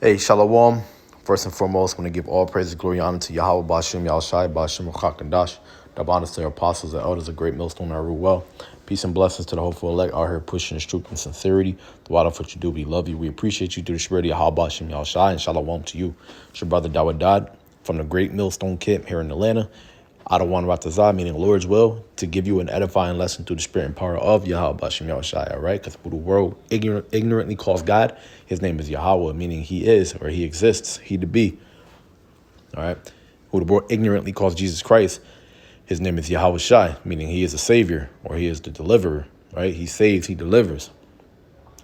Hey, Shalom. First and foremost, I want to give all praise and glory and honor to Yahweh, Bashim, Yahushai, Bashim, Chakadash. Double honors to their apostles and elders, a great millstone that rule well. Peace and blessings to the hopeful elect out here pushing the truth and sincerity. Throughout of what you do, we love you. We appreciate you through the spirit of Yahweh, Bashim, Yahushai, and Shalom to you. It's your brother Dawad from the great millstone camp here in Atlanta. Adawan Ratazah, meaning Lord's will, to give you an edifying lesson through the spirit and power of Yahweh Bashim Yahushai, all right? Because who the world ignorantly calls God, his name is Yahweh, meaning he is or he exists, he to be, all right? Who the world ignorantly calls Jesus Christ, his name is Yahweh Shai, meaning he is a savior or he is the deliverer, right? He saves, he delivers.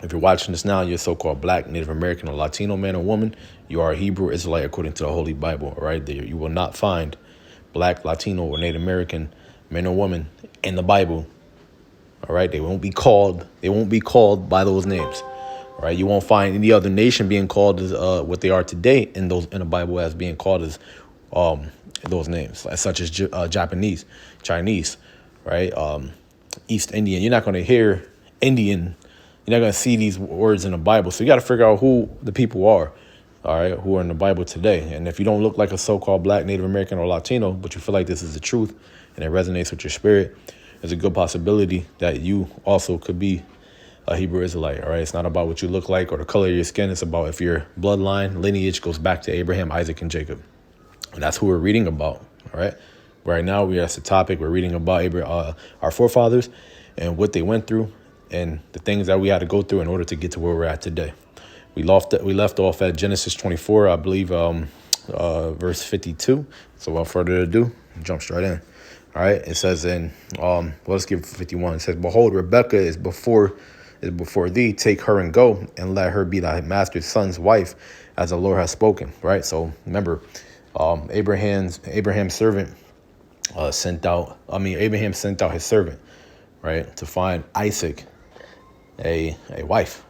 If you're watching this now, you're a so-called black, Native American, or Latino man or woman, you are a Hebrew Israelite according to the Holy Bible, all right? There, you will not find black, Latino, or Native American men or women in the Bible. All right, they won't be called by those names. All right, you won't find any other nation being called as what they are today in the Bible as being called as those names, such as Japanese, Chinese, right? East Indian. You're not going to hear Indian. You're not going to see these words in the Bible. So you got to figure out who the people are. All right, who are in the Bible today. And if you don't look like a so-called black, Native American, or Latino, but you feel like this is the truth and it resonates with your spirit, there's a good possibility that you also could be a Hebrew Israelite. All right, it's not about what you look like or the color of your skin. It's about if your bloodline lineage goes back to Abraham, Isaac, and Jacob. And that's who we're reading about. All right, right now that's the topic. We're reading about our forefathers and what they went through and the things that we had to go through in order to get to where we're at today. We left off at Genesis 24, I believe, verse 52. So without further ado, jump straight in. All right, it says let's give 51. It says, "Behold, Rebekah is before thee. Take her and go, and let her be thy master's son's wife, as the Lord has spoken." Right. So remember, Abraham's servant Abraham sent out his servant, right, to find Isaac a wife.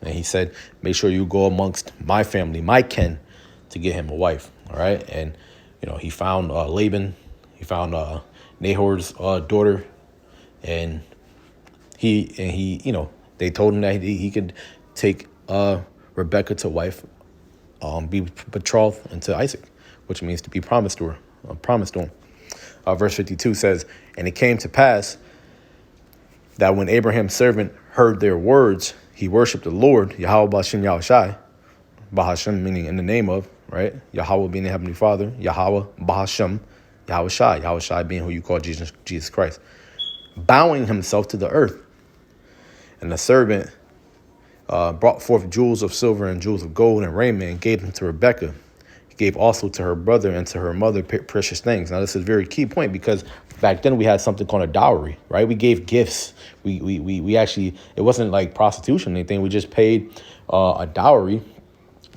And he said, make sure you go amongst my family, my kin, to get him a wife. All right. And, he found Laban. He found Nahor's daughter. And they told him that he could take Rebekah to wife, be betrothed into Isaac, which means to be promised to him. Verse 52 says, "And it came to pass that when Abraham's servant heard their words, he worshipped the Lord, Yahweh Bashim Yahushai, Bahashem meaning in the name of, right? Yahweh being the Heavenly Father, Yahweh Bahashem, Yahushai being who you call Jesus Christ, bowing himself to the earth. And the servant brought forth jewels of silver and jewels of gold and raiment and gave them to Rebekah. He gave also to her brother and to her mother precious things." Now, this is a very key point because back then we had something called a dowry, right? We gave gifts. We actually, it wasn't like prostitution or anything. We just paid a dowry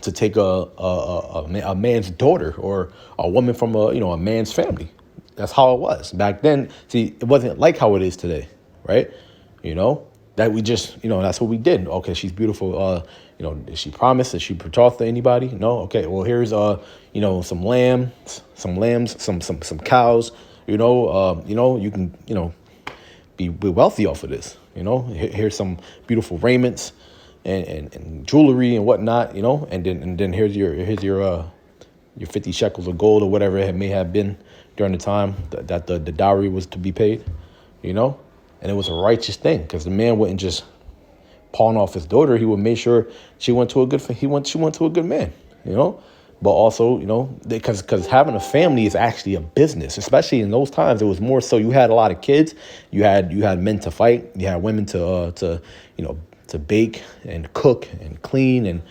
to take a man's daughter or a woman from a man's family. That's how it was back then. See, it wasn't like how it is today, right? That we just, that's what we did. Okay, she's beautiful. Did she promise? Did she betrothed to anybody? No. Okay. Well, here's some lambs, some cows. You can be wealthy off of this. Here's some beautiful raiments and jewelry and whatnot. And then here's your 50 shekels of gold or whatever it may have been during the time that the dowry was to be paid. And it was a righteous thing because the man wouldn't just pawn off his daughter. He would make sure she went to a good man, But also, because having a family is actually a business, especially in those times. It was more so you had a lot of kids. You had men to fight. You had women to bake and cook and clean. And,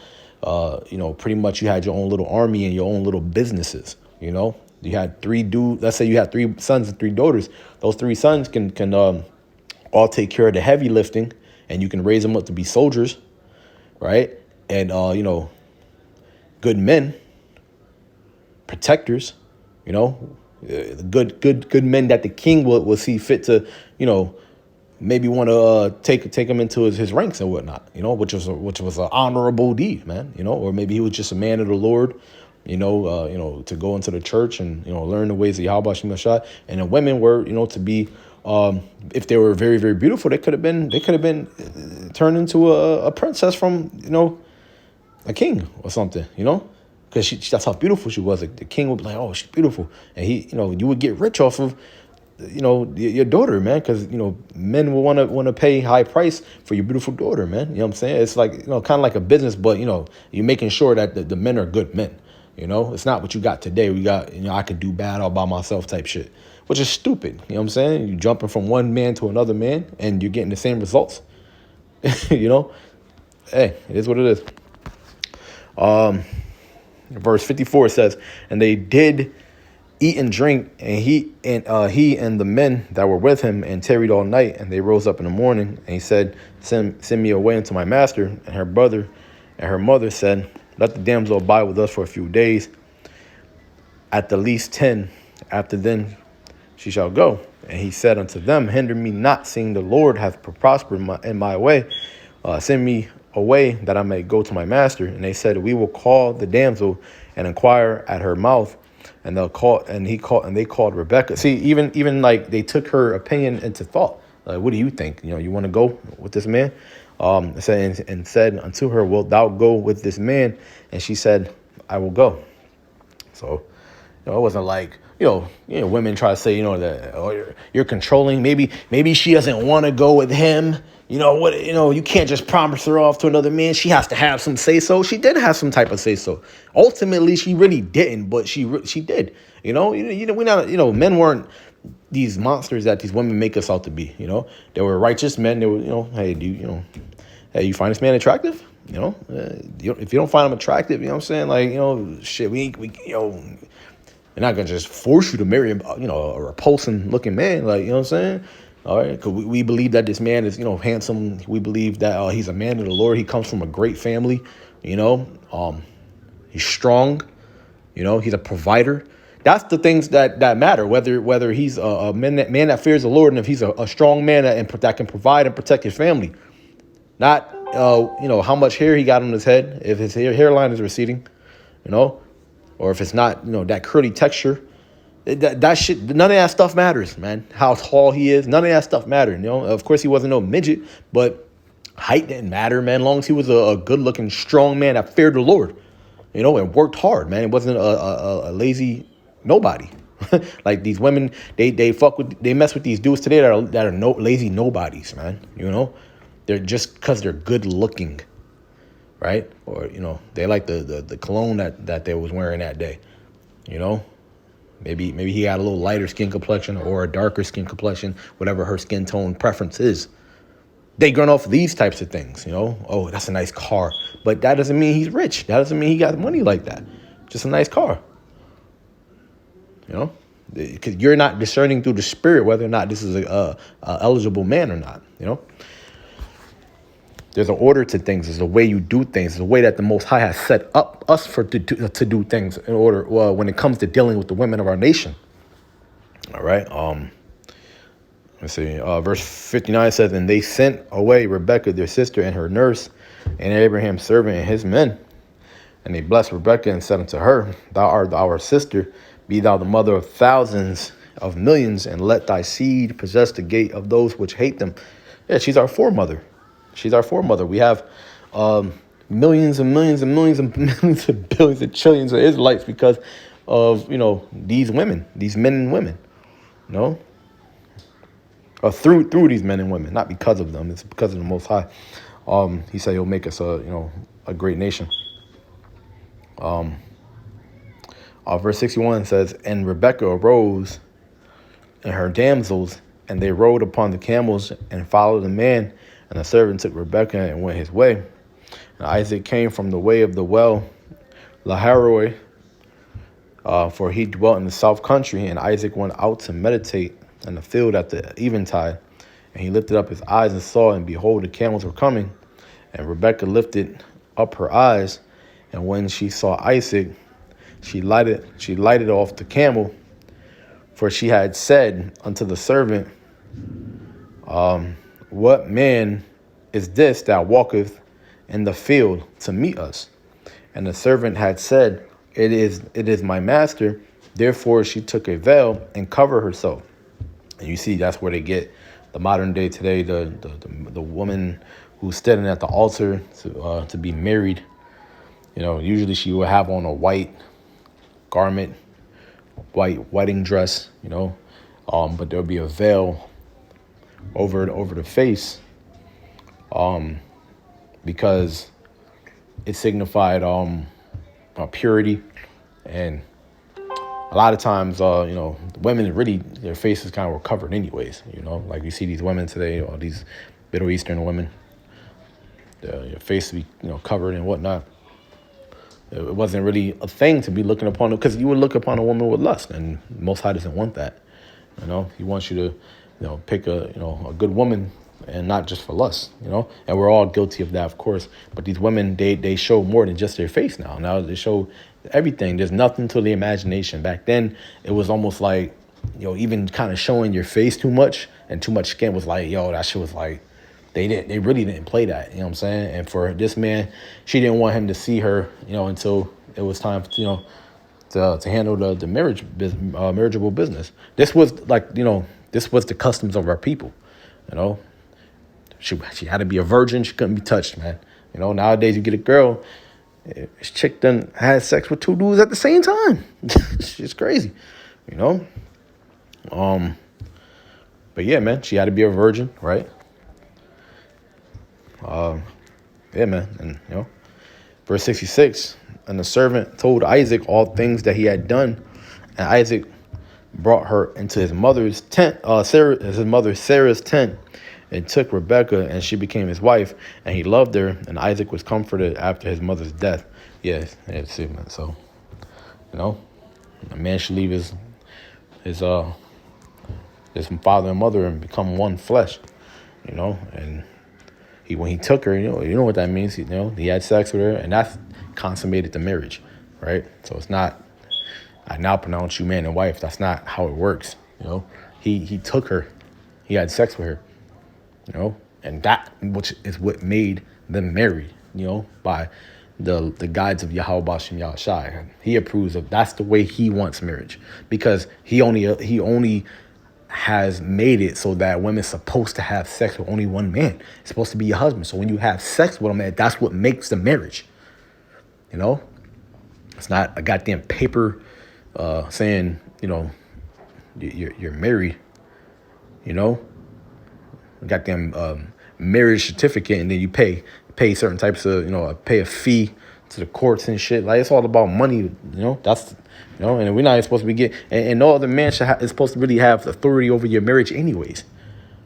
pretty much you had your own little army and your own little businesses, You had let's say you had 3 sons and 3 daughters. Those 3 sons can all take care of the heavy lifting, and you can raise them up to be soldiers, right? And, good men, protectors, good men that the king will see fit to, maybe want to take him into his ranks and whatnot, which was an honorable deed, man, or maybe he was just a man of the Lord, to go into the church and, learn the ways of Yahweh Shemashah. And the women were, to be, if they were very, very beautiful, they could have been turned into a princess from, a king or something, because that's how beautiful she was. Like, the king would be like, oh, she's beautiful. And you would get rich off of, your daughter, man, because, men will want to pay high price for your beautiful daughter, man. You know what I'm saying? It's like, kind of like a business, but, you're making sure that the men are good men. It's not what you got today. We got, I could do bad all by myself type shit, which is stupid. You know what I'm saying? You're jumping from one man to another man and you're getting the same results. Hey, it is what it is. Verse 54 says, and they did eat and drink, and he and the men that were with him, and tarried all night. And they rose up in the morning, and he said, send me away unto my master. And her brother and her mother said, let the damsel abide with us for a few days, at the least 10. After then she shall go. And he said unto them, hinder me not, seeing the Lord hath prospered in my way. Send me away, that I may go to my master. And they said, we will call the damsel and inquire at her mouth. And they called Rebekah. See, even like they took her opinion into thought. Like, what do you think? You want to go with this man? And said unto her, wilt thou go with this man? And she said, I will go. So, it wasn't like, women try to say, that, oh, you're controlling. Maybe she doesn't want to go with him. You can't just promise her off to another man. She has to have some say so. She did have some type of say so. Ultimately, she really didn't, but she did. We not, men weren't these monsters that these women make us out to be. They were righteous men. They were, hey, hey, you find this man attractive? If you don't find him attractive, you know what I'm saying? Like, shit, we they're not gonna just force you to marry a repulsive looking man. Like, you know what I'm saying? All right, because we believe that this man is, handsome. We believe that he's a man of the Lord. He comes from a great family. He's strong. He's a provider. That's the things that matter. Whether he's a man that fears the Lord, and if he's a strong man that can provide and protect his family. Not how much hair he got on his head. If his hairline is receding, or if it's not that curly texture. That shit, none of that stuff matters, man. How tall he is, none of that stuff mattered. Of course, he wasn't no midget, but height didn't matter, man. As long as he was a good-looking, strong man that feared the Lord, and worked hard, man. It wasn't a lazy nobody. Like these women, they mess with these dudes today that are lazy nobodies, man. They're just because they're good-looking, right? Or they like the cologne that they was wearing that day, Maybe he had a little lighter skin complexion or a darker skin complexion, whatever her skin tone preference is. They run off these types of things, Oh, that's a nice car. But that doesn't mean he's rich. That doesn't mean he got money like that. Just a nice car. Because you're not discerning through the spirit whether or not this is a eligible man or not, There's an order to things. There's a way you do things. There's a way that the Most High has set up us to do things in order. Well, when it comes to dealing with the women of our nation. All right. Let's see. Verse 59 says, and they sent away Rebekah, their sister, and her nurse, and Abraham's servant and his men. And they blessed Rebekah and said unto her, thou art our sister. Be thou the mother of thousands of millions, and let thy seed possess the gate of those which hate them. Yeah, she's our foremother. She's our foremother. We have millions and millions and millions and millions and billions and trillions of Israelites because of, these women, these men and women, or through these men and women, not because of them. It's because of the Most High. He said he'll make us a great nation. Verse 61 says, and Rebekah arose and her damsels, and they rode upon the camels and followed the man. And the servant took Rebekah and went his way. And Isaac came from the way of the well, Lahairoi, for he dwelt in the south country. And Isaac went out to meditate in the field at the eventide. And he lifted up his eyes and saw, and behold, the camels were coming. And Rebekah lifted up her eyes, and when she saw Isaac, she lighted off the camel, for she had said unto the servant, what man is this that walketh in the field to meet us? And the servant had said, it is my master. Therefore she took a veil and covered herself. And you see, that's where they get the modern day today, the woman who's standing at the altar to be married. Usually she would have on a white garment, white wedding dress, but there'll be a veil over the face, because it signified purity. And a lot of times, women really, their faces kind of were covered anyways. Like you see these women today, or these Middle Eastern women, your face to be covered and whatnot. It wasn't really a thing to be looking upon, because you would look upon a woman with lust, and Most High doesn't want that. He wants you to pick a good woman, and not just for lust. And we're all guilty of that, of course. But these women, they show more than just their face now. Now they show everything. There's nothing to the imagination. Back then, it was almost like, even kind of showing your face too much and too much skin was like, that shit was like, they really didn't play that. You know what I'm saying? And for this man, she didn't want him to see her, until it was time, to handle the marriageable business. This was like, this was the customs of our people. She had to be a virgin. She couldn't be touched, man. Nowadays you get a girl, this chick done had sex with two dudes at the same time. It's crazy, But yeah, man, she had to be a virgin, right? Yeah, man, and verse 66, and the servant told Isaac all things that he had done, and Isaac brought her into his mother's tent, his mother Sarah's tent, and took Rebekah, and she became his wife, and he loved her, and Isaac was comforted after his mother's death. Yes, that's it, man. So, a man should leave his father and mother and become one flesh, and when he took her, you know what that means. He had sex with her, and that consummated the marriage, right? So it's not, I now pronounce you man and wife. That's not how it works. He took her, he had sex with her, and that which is what made them married, by the guides of Yahweh Bashem Yahushai. He approves of, that's the way he wants marriage, because he only has made it so that women's supposed to have sex with only one man. It's supposed to be your husband. So when you have sex with him, that's what makes the marriage. It's not a goddamn paper saying, you're married. Goddamn marriage certificate, and then you pay certain types of, pay a fee to the courts and shit. Like, it's all about money. That's and we're not supposed to be and no other man is supposed to really have authority over your marriage anyways.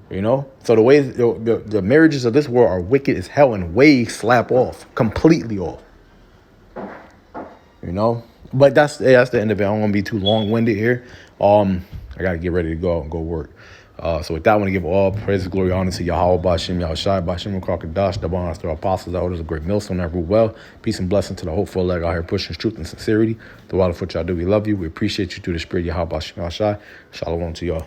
So the way the marriages of this world are wicked as hell, and way slap off, completely off. But that's the end of it. I don't want to be too long-winded here. I got to get ready to go out and go work. So with that, I want to give all praise, glory, honor to Yahweh, Bashem, Yahushai, Bashem, Kakadash, Double honors to our apostles, elders, a great millstone that rule well. Peace and blessing to the hopeful leg out here pushing truth and sincerity. The water for what y'all do, we love you. We appreciate you through the spirit, Yahweh, Bashem, Yahushai. Shalom to y'all.